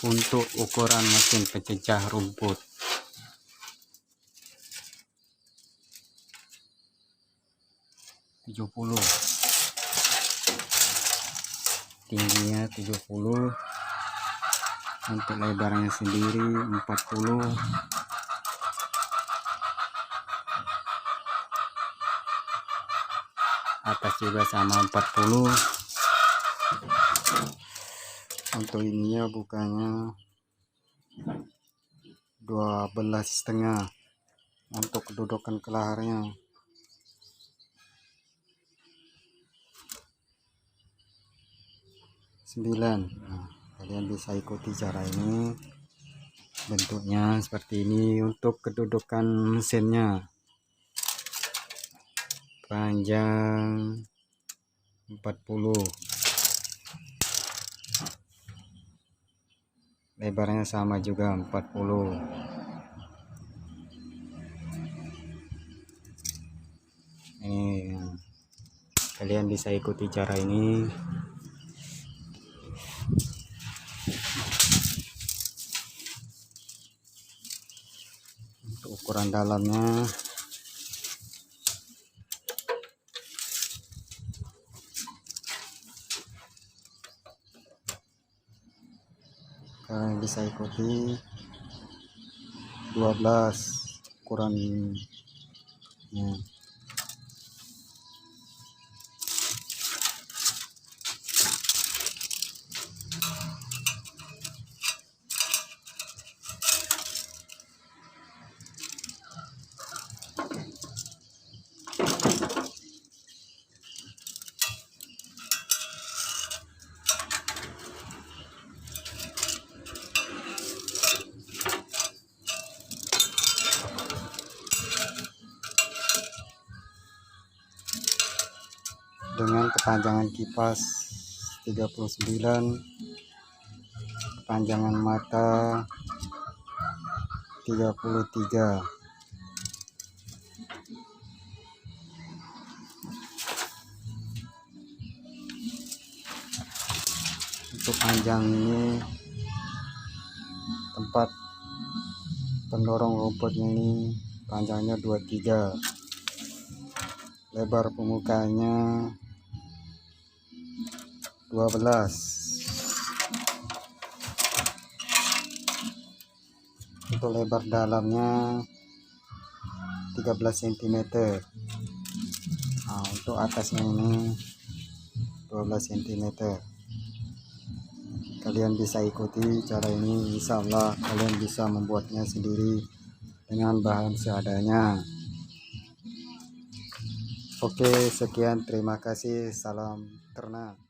Untuk ukuran mesin pecah rumput, tingginya 70, untuk lebarnya sendiri 40, atas juga sama 40. Untuk ininya bukanya 12,5 untuk kedudukan kelaharnya. Nah, kalian bisa ikuti cara ini, bentuknya seperti ini. Untuk kedudukan mesinnya, panjang 40, lebarnya sama juga 40. Ini kalian bisa ikuti cara ini. Untuk ukuran dalamnya, kalian bisa ikuti 12 ukurannya. Dengan kepanjangan kipas 39, kepanjangan mata 33. Untuk panjang ini, tempat pendorong rumputnya ini panjangnya 23, lebar pemukanya 12. Untuk lebar dalamnya 13 cm. Nah, untuk atasnya ini 12 cm. Kalian bisa ikuti cara ini, insya Allah kalian bisa membuatnya sendiri dengan bahan seadanya. Oke, sekian, terima kasih, salam ternak.